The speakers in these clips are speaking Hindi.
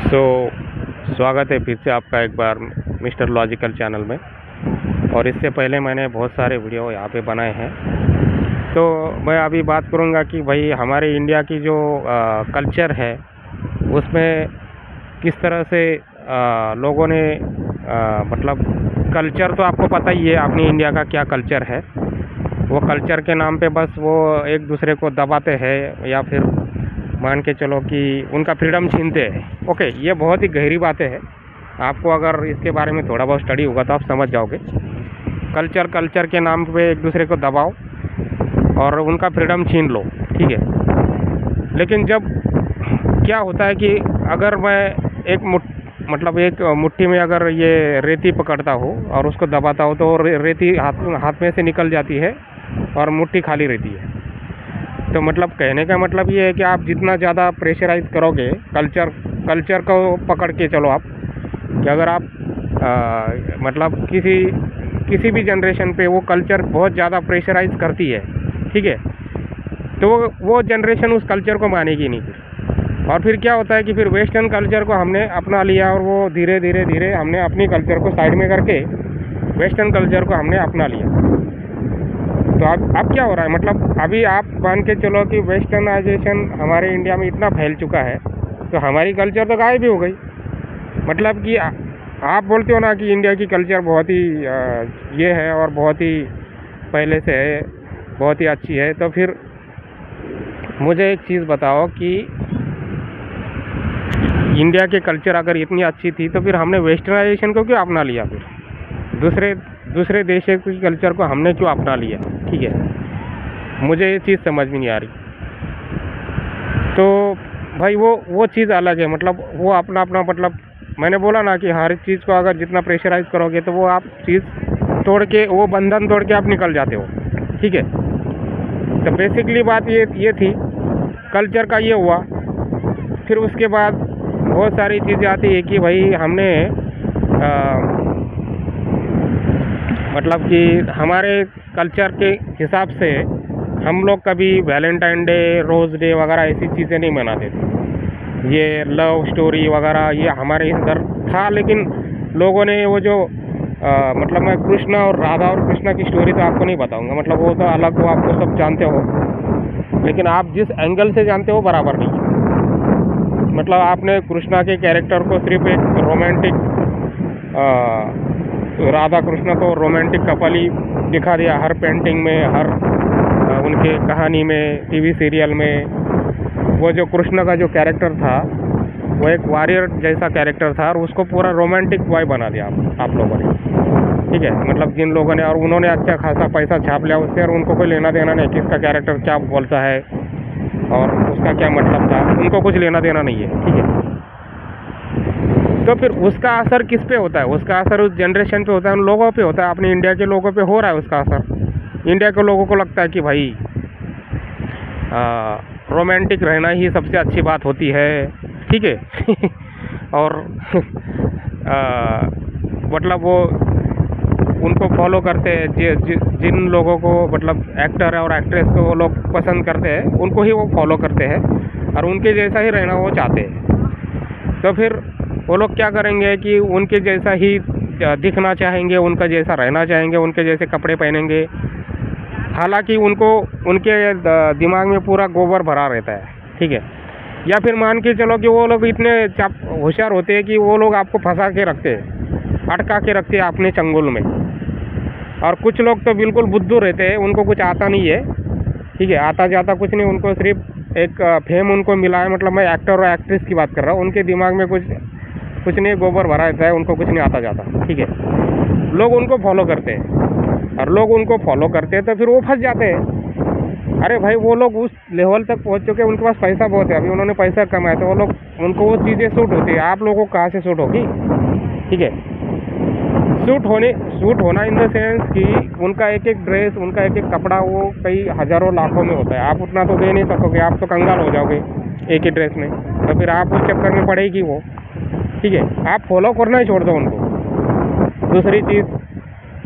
सो स्वागत है फिर से आपका एक बार मिस्टर लॉजिकल चैनल में। और इससे पहले मैंने बहुत सारे वीडियो यहाँ पे बनाए हैं। तो मैं अभी बात करूँगा कि भाई हमारे इंडिया की जो कल्चर है उसमें किस तरह से लोगों ने मतलब कल्चर तो आपको पता ही है अपनी इंडिया का क्या कल्चर है। वो कल्चर के नाम पे बस वो एक दूसरे को दबाते हैं या फिर मान के चलो कि उनका फ्रीडम छीनते हैं। ओके, ये बहुत ही गहरी बातें हैं। आपको अगर इसके बारे में थोड़ा बहुत स्टडी होगा तो आप समझ जाओगे। कल्चर के नाम पे एक दूसरे को दबाओ और उनका फ्रीडम छीन लो, ठीक है। लेकिन जब क्या होता है कि अगर मैं एक मुट्ठी में अगर ये रेती पकड़ता हूँ और उसको दबाता हूँ तो रेती हाथ में से निकल जाती है और मुट्ठी खाली रहती है। तो मतलब कहने का मतलब ये है कि आप जितना ज़्यादा प्रेशराइज़ करोगे कल्चर को पकड़ के चलो आप, कि अगर आप मतलब किसी भी जनरेशन पे वो कल्चर बहुत ज़्यादा प्रेशराइज़ करती है, ठीक है, तो वो जनरेशन उस कल्चर को मानेगी नहीं फिर। और फिर क्या होता है कि फिर वेस्टर्न कल्चर को हमने अपना लिया और वो धीरे धीरे हमने अपनी कल्चर को साइड में करके वेस्टर्न कल्चर को हमने अपना लिया। तो अब क्या हो रहा है, मतलब अभी आप मान के चलो कि वेस्टर्नाइजेशन हमारे इंडिया में इतना फैल चुका है तो हमारी कल्चर तो गायब ही हो गई। मतलब कि आप बोलते हो ना कि इंडिया की कल्चर बहुत ही ये है और बहुत ही पहले से है, बहुत ही अच्छी है। तो फिर मुझे एक चीज़ बताओ कि इंडिया के कल्चर अगर इतनी अच्छी थी तो फिर हमने वेस्टर्नाइजेशन को क्यों अपना लिया? फिर दूसरे देशों की कल्चर को हमने क्यों अपना लिया? ठीक है, मुझे ये चीज़ समझ में नहीं आ रही। तो भाई वो चीज़ अलग है, मतलब वो अपना मतलब मैंने बोला ना कि हर चीज़ को अगर जितना प्रेशराइज़ करोगे तो वो आप चीज़ तोड़ के, वो बंधन तोड़ के आप निकल जाते हो, ठीक है। तो बेसिकली बात ये थी, कल्चर का ये हुआ। फिर उसके बाद बहुत सारी चीज़ें आती है कि भाई हमने मतलब कि हमारे कल्चर के हिसाब से हम लोग कभी वैलेंटाइन डे, रोज़ डे वगैरह ऐसी चीज़ें नहीं मनाते थे। ये लव स्टोरी वगैरह ये हमारे इधर था, लेकिन लोगों ने वो जो मतलब मैं कृष्ण और राधा और कृष्ण की स्टोरी तो आपको नहीं बताऊंगा, मतलब वो तो अलग, वो आपको सब जानते हो, लेकिन आप जिस एंगल से जानते हो बराबर नहीं है। मतलब आपने कृष्णा के कैरेक्टर को सिर्फ एक रोमांटिक राधा कृष्ण को रोमांटिक कपल ही दिखा दिया हर पेंटिंग में, हर उनके कहानी में, टीवी सीरियल में। वो जो कृष्ण का जो कैरेक्टर था वो एक वॉरियर जैसा कैरेक्टर था और उसको पूरा रोमांटिक बॉय बना दिया आप लोगों ने, ठीक है। मतलब जिन लोगों ने, और उन्होंने अच्छा खासा पैसा छाप लिया उससे, और उनको कोई लेना देना नहीं किसका कैरेक्टर क्या बोलता है और उसका क्या मतलब था, उनको कुछ लेना देना नहीं है, ठीक है। तो फिर उसका असर किस पे होता है? उसका असर उस जनरेशन पे होता है, उन लोगों पे होता है, अपने इंडिया के लोगों पे हो रहा है उसका असर। इंडिया के लोगों को लगता है कि भाई रोमांटिक रहना ही सबसे अच्छी बात होती है, ठीक है। और मतलब वो उनको फॉलो करते हैं, जिन लोगों को मतलब एक्टर और एक्ट्रेस को वो लोग पसंद करते हैं उनको ही वो फॉलो करते हैं और उनके जैसा ही रहना वो चाहते हैं। तो फिर वो लोग क्या करेंगे कि उनके जैसा ही दिखना चाहेंगे, उनका जैसा रहना चाहेंगे, उनके जैसे कपड़े पहनेंगे। हालांकि उनको उनके दिमाग में पूरा गोबर भरा रहता है, ठीक है। या फिर मान के चलो कि वो लोग इतने होशियार होते हैं कि वो लोग आपको फंसा के रखते हैं, अटका के रखते हैं अपने चंगुल में। और कुछ लोग तो बिल्कुल बुद्धू रहते हैं, उनको कुछ आता नहीं है, ठीक है, आता जाता कुछ नहीं, उनको सिर्फ एक फेम उनको मिला है। मतलब मैं एक्टर और एक्ट्रेस की बात कर रहा हूँ, उनके दिमाग में कुछ नहीं, गोबर भरा रहता है, उनको कुछ नहीं आता जाता, ठीक है। लोग उनको फॉलो करते हैं और लोग उनको फॉलो करते हैं तो फिर वो फंस जाते हैं। अरे भाई, वो लोग उस लेवल तक पहुंच चुके हैं, उनके पास पैसा बहुत है, अभी उन्होंने पैसा कमाया तो वो लोग, उनको वो चीज़ें सूट होती है। आप लोगों को कहाँ से सूट होगी, ठीक है। सूट होना इन द सेंस कि उनका एक एक ड्रेस, उनका एक एक कपड़ा वो कई हज़ारों लाखों में होता है। आप उतना तो दे नहीं सकोगे, आप तो कंगाल हो जाओगे एक ही ड्रेस में, तो फिर आप उस चक्कर में पड़ेगी वो, ठीक है। आप फॉलो करना ही छोड़ दो उनको। दूसरी चीज़,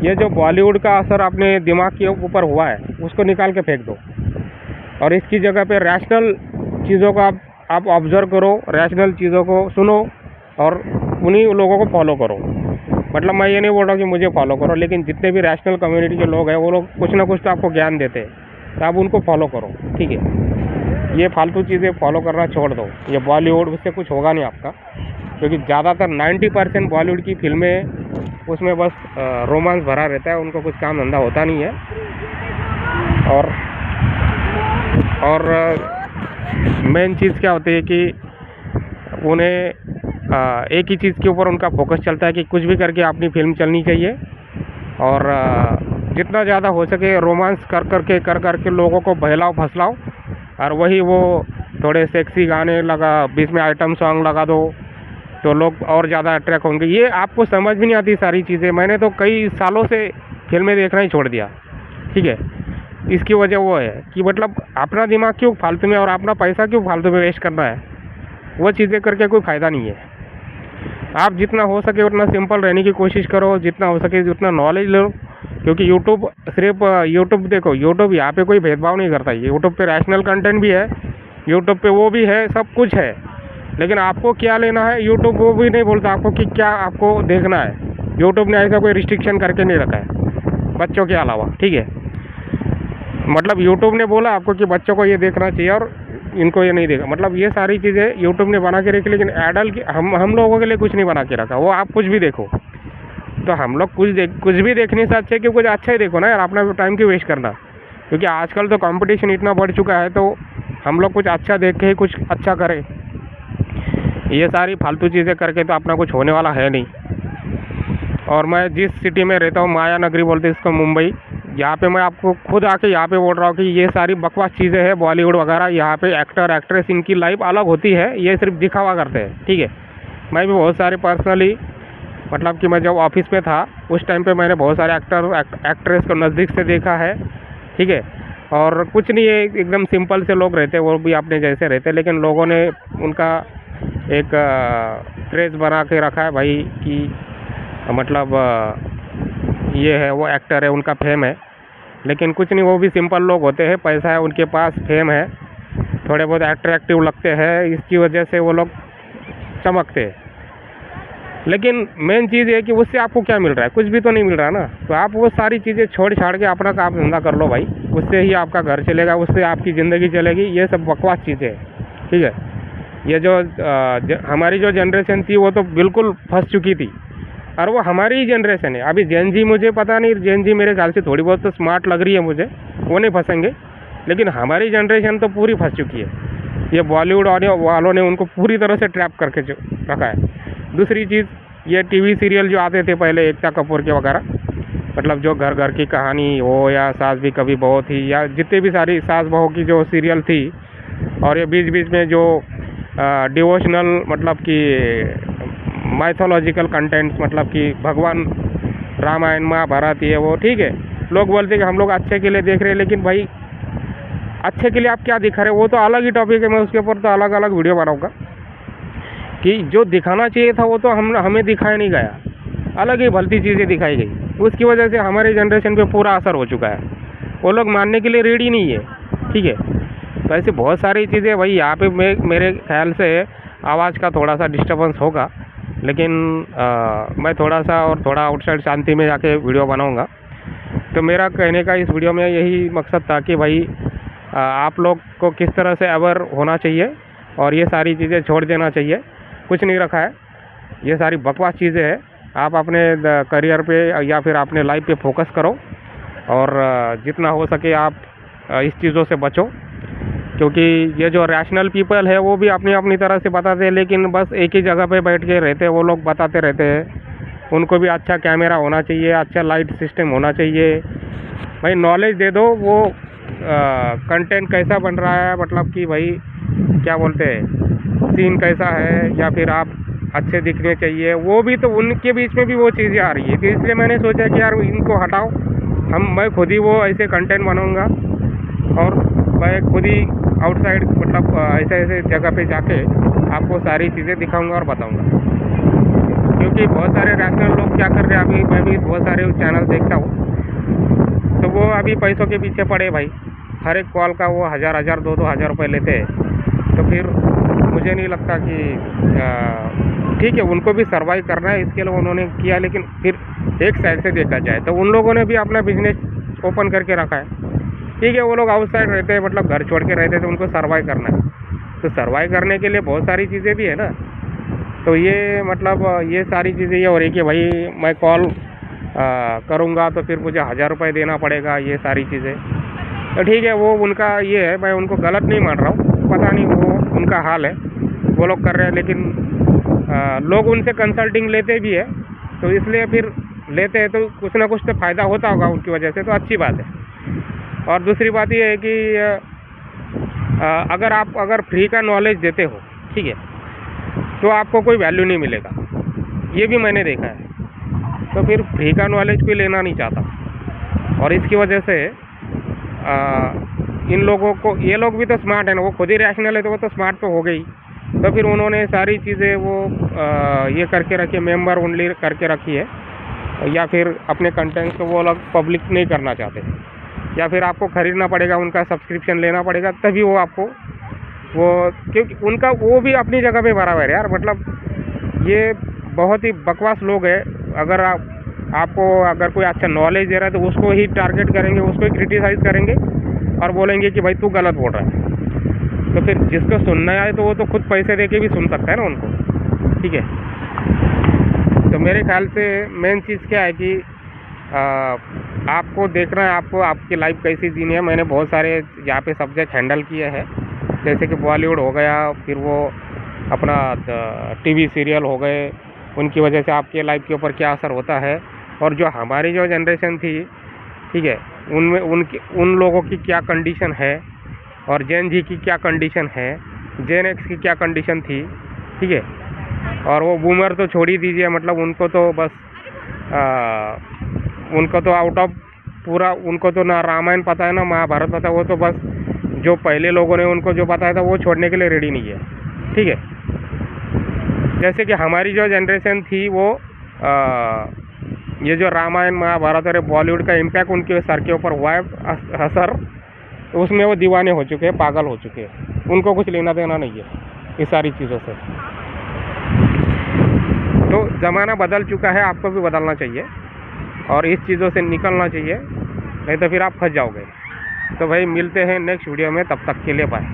ये जो बॉलीवुड का असर अपने दिमाग के ऊपर हुआ है उसको निकाल के फेंक दो और इसकी जगह पे रैशनल चीज़ों को आप ऑब्ज़र्व करो, रैशनल चीज़ों को सुनो और उन्हीं लोगों को फॉलो करो। मतलब मैं ये नहीं बोल रहा कि मुझे फॉलो करो, लेकिन जितने भी रैशनल कम्युनिटी के लोग हैं वो लोग कुछ ना कुछ तो आपको ज्ञान देते हैं, तो आप उनको फॉलो करो, ठीक है। ये फालतू चीज़ें फॉलो करना छोड़ दो। ये बॉलीवुड, उससे कुछ होगा नहीं आपका, क्योंकि ज़्यादातर 90% बॉलीवुड की फिल्में, उसमें बस रोमांस भरा रहता है, उनको कुछ काम धंधा होता नहीं है। और मेन चीज़ क्या होती है कि उन्हें एक ही चीज़ के ऊपर उनका फोकस चलता है कि कुछ भी करके अपनी फिल्म चलनी चाहिए, और जितना ज़्यादा हो सके रोमांस कर करके लोगों को बहलाओ फसलाओ, और वही वो थोड़े सेक्सी गाने लगा, बीच में आइटम सॉन्ग लगा दो, तो लोग और ज़्यादा अट्रैक्ट होंगे। ये आपको समझ भी नहीं आती सारी चीज़ें। मैंने तो कई सालों से फिल्में देखना ही छोड़ दिया, ठीक है। इसकी वजह वो है कि मतलब अपना दिमाग क्यों फालतू में और अपना पैसा क्यों फालतू में वेस्ट करना है, वो चीज़ें करके कोई फ़ायदा नहीं है। आप जितना हो सके उतना सिंपल रहने की कोशिश करो, जितना हो सके उतना नॉलेज लो, क्योंकि यूट्यूब सिर्फ यूट्यूब देखो, यूट्यूब यहाँ पे कोई भेदभाव नहीं करता। यूट्यूब पे रैशनल कंटेंट भी है, यूट्यूब पे वो भी है, सब कुछ है, लेकिन आपको क्या लेना है यूट्यूब वो भी नहीं बोलता आपको कि क्या आपको देखना है। यूट्यूब ने ऐसा कोई रिस्ट्रिक्शन करके नहीं रखा है बच्चों के अलावा, ठीक है। मतलब यूट्यूब ने बोला आपको कि बच्चों को ये देखना चाहिए और इनको ये नहीं देखा, मतलब ये सारी चीज़ें यूट्यूब ने बना के रखी, लेकिन एडल्ट हम लोगों के लिए कुछ नहीं बना के रखा। वो आप कुछ भी देखो, तो हम लोग कुछ भी देखने से अच्छे कि कुछ अच्छा ही देखो ना यार, अपना टाइम क्यों वेस्ट करना। क्योंकि आजकल तो कंपटीशन इतना बढ़ चुका है, तो हम लोग कुछ अच्छा देख के ही कुछ अच्छा करें। ये सारी फालतू चीज़ें करके तो अपना कुछ होने वाला है नहीं। और मैं जिस सिटी में रहता हूँ, माया नगरी बोलते हैं इसको, मुंबई, यहाँ पे मैं आपको खुद आके यहाँ पे बोल रहा हूँ कि ये सारी बकवास चीज़ें हैं बॉलीवुड वगैरह। यहाँ पे एक्टर एक्ट्रेस इनकी लाइफ अलग होती है, ये सिर्फ दिखावा करते हैं, ठीक है। मैं भी बहुत सारे पर्सनली, मतलब कि मैं जब ऑफिस में था उस टाइम पे मैंने बहुत सारे एक्टर एक्ट्रेस को नज़दीक से देखा है, ठीक है। और कुछ नहीं है, एकदम सिंपल से लोग रहते हैं, वो भी अपने जैसे रहते हैं, लेकिन लोगों ने उनका एक क्रेज़ बना के रखा है भाई कि मतलब ये है, वो एक्टर है, उनका फेम है। लेकिन कुछ नहीं, वो भी सिंपल लोग होते हैं, पैसा है उनके पास, फेम है, थोड़े बहुत अट्रैक्टिव लगते हैं, इसकी वजह से वो लोग चमकते हैं। लेकिन मेन चीज़ ये है कि उससे आपको क्या मिल रहा है, कुछ भी तो नहीं मिल रहा ना। तो आप वो सारी चीज़ें छोड़ छाड़ के अपना काम धंधा कर लो भाई, उससे ही आपका घर चलेगा, उससे आपकी ज़िंदगी चलेगी। ये सब बकवास चीज़ें हैं, ठीक है। ये जो हमारी जो जनरेशन थी वो तो बिल्कुल फंस चुकी थी, और वो हमारी ही जनरेशन है। अभी जेन जी, मुझे पता नहीं, जेन जी मेरे ख्याल से थोड़ी बहुत तो स्मार्ट लग रही है मुझे, वो नहीं फंसेंगे, लेकिन हमारी जनरेशन तो पूरी फंस चुकी है। ये बॉलीवुड वालों ने उनको पूरी तरह से ट्रैप करके रखा है। दूसरी चीज़, ये टीवी सीरियल जो आते थे पहले, एकता कपूर के वगैरह, मतलब जो घर घर की कहानी हो, या सास भी कभी बहू थी, या जितने भी सारी सास बहू की जो सीरियल थी, और ये बीच बीच में जो डिवोशनल, मतलब कि माइथोलॉजिकल कंटेंट्स, मतलब कि भगवान रामायण महाभारत, ये वो, ठीक है। लोग बोलते हैं कि हम लोग अच्छे के लिए देख रहे हैं, लेकिन भाई अच्छे के लिए आप क्या दिखा रहे हो, वो तो अलग ही टॉपिक है। मैं उसके ऊपर तो अलग अलग वीडियो बनाऊंगा कि जो दिखाना चाहिए था वो तो हमें दिखाया नहीं गया, अलग ही भलती चीज़ें दिखाई गई। उसकी वजह से हमारे जनरेशन पे पूरा असर हो चुका है, वो लोग मानने के लिए रेडी नहीं है, ठीक है। तो ऐसे बहुत सारी चीज़ें भाई। यहाँ पे मेरे ख्याल से आवाज़ का थोड़ा सा डिस्टर्बेंस होगा, लेकिन मैं थोड़ा सा और थोड़ा आउटसाइड शांति में जाके वीडियो बनाऊंगा। तो मेरा कहने का इस वीडियो में यही मकसद था कि भाई आप लोग को किस तरह से अवेयर होना चाहिए, और ये सारी चीज़ें छोड़ देना चाहिए। कुछ नहीं रखा है, ये सारी बकवास चीज़ें हैं। आप अपने करियर पे या फिर अपने लाइफ पे फोकस करो, और जितना हो सके आप इस चीज़ों से बचो। क्योंकि ये जो रैशनल पीपल है वो भी अपनी अपनी तरह से बताते हैं, लेकिन बस एक ही जगह पे बैठ के रहते हैं, वो लोग बताते रहते हैं। उनको भी अच्छा कैमरा होना चाहिए, अच्छा लाइट सिस्टम होना चाहिए। भाई नॉलेज दे दो, वो कंटेंट कैसा बन रहा है, मतलब कि भाई क्या बोलते हैं, सीन कैसा है, या फिर आप अच्छे दिखने चाहिए, वो भी तो उनके बीच में भी वो चीज़ें आ रही है। तो इसलिए मैंने सोचा कि यार इनको हटाओ, मैं खुद ही वो ऐसे कंटेंट बनाऊँगा, और मैं खुद ही आउटसाइड, मतलब ऐसे ऐसे जगह पे जाके आपको सारी चीज़ें दिखाऊंगा और बताऊंगा। क्योंकि बहुत सारे रैशनल लोग क्या कर रहे हैं, अभी मैं भी बहुत सारे चैनल देखता हूँ, तो वो अभी पैसों के पीछे पड़े भाई। हर एक कॉल का वो 1000 2-2 हज़ार रुपये लेते हैं। तो फिर मुझे नहीं लगता कि ठीक है, उनको भी सर्वाइव करना है, इसके लिए उन्होंने किया। लेकिन फिर एक साइड से देखा जाए तो उन लोगों ने भी अपना बिजनेस ओपन करके रखा है। ठीक है, वो लोग आउटसाइड रहते हैं, मतलब घर छोड़ के रहते हैं, तो उनको सर्वाइव करना है। तो सर्वाइव करने के लिए बहुत सारी चीज़ें भी है ना। तो ये मतलब ये सारी चीज़ें ये हो रही कि भाई मैं कॉल करूँगा तो फिर मुझे 1000 रुपये देना पड़ेगा, ये सारी चीज़ें। तो ठीक है, वो उनका ये है, मैं उनको गलत नहीं मान रहा हूँ, पता नहीं वो उनका हाल है, वो लोग कर रहे हैं। लेकिन लोग उनसे कंसल्टिंग लेते भी है, तो इसलिए फिर लेते हैं तो कुछ ना कुछ तो फ़ायदा होता होगा उनकी वजह से, तो अच्छी बात है। और दूसरी बात ये है कि अगर फ्री का नॉलेज देते हो, ठीक है, तो आपको कोई वैल्यू नहीं मिलेगा, ये भी मैंने देखा है। तो फिर फ्री का नॉलेज कोई लेना नहीं चाहता, और इसकी वजह से इन लोगों को, ये लोग भी तो स्मार्ट है ना, वो खुद ही रैशनल है तो वो तो स्मार्ट तो हो गई। तो फिर उन्होंने सारी चीज़ें वो ये करके रखी है, मेंबर ओनली करके रखी है, या फिर अपने कंटेंट्स को वो लोग पब्लिक नहीं करना चाहते, या फिर आपको ख़रीदना पड़ेगा, उनका सब्सक्रिप्शन लेना पड़ेगा, तभी वो आपको वो, क्योंकि उनका वो भी अपनी जगह पे बराबर है यार। मतलब ये बहुत ही बकवास लोग हैं। अगर आपको अगर कोई अच्छा नॉलेज दे रहा है तो उसको ही टारगेट करेंगे, उसको ही क्रिटिसाइज़ करेंगे और बोलेंगे कि भाई तू गलत बोल रहा है। तो फिर जिसको सुनना है तो वो तो खुद पैसे दे के भी सुन सकता है ना उनको, ठीक है। तो मेरे ख्याल से मेन चीज़ क्या है कि आपको देखना है, आपको आपकी लाइफ कैसी जीनी है। मैंने बहुत सारे यहाँ पे सब्जेक्ट हैंडल किए हैं, जैसे कि बॉलीवुड हो गया, फिर वो अपना टीवी सीरियल हो गए, उनकी वजह से आपके लाइफ के ऊपर क्या असर होता है, और जो हमारी जो जनरेशन थी, ठीक है, उनमें उन लोगों की क्या कंडीशन है, और जेन जी की क्या कंडीशन है, जेन एक्स की क्या कंडीशन थी, ठीक है। और वो बूमर तो छोड़ ही दीजिए, मतलब उनको तो बस उनको तो आउट ऑफ पूरा, उनको तो ना रामायण पता है ना महाभारत पता है। वो तो बस जो पहले लोगों ने उनको जो बताया था वो छोड़ने के लिए रेडी नहीं है, ठीक है। जैसे कि हमारी जो जनरेशन थी वो ये जो रामायण महाभारत और बॉलीवुड का इम्पैक्ट उनके सर के ऊपर हुआ है असर, उसमें वो दीवाने हो चुके हैं, पागल हो चुके हैं, उनको कुछ लेना देना नहीं है इस सारी चीज़ों से। तो ज़माना बदल चुका है, आपको भी बदलना चाहिए और इस चीज़ों से निकलना चाहिए, नहीं तो फिर आप फंस जाओगे। तो भाई मिलते हैं नेक्स्ट वीडियो में, तब तक के लिए बाय।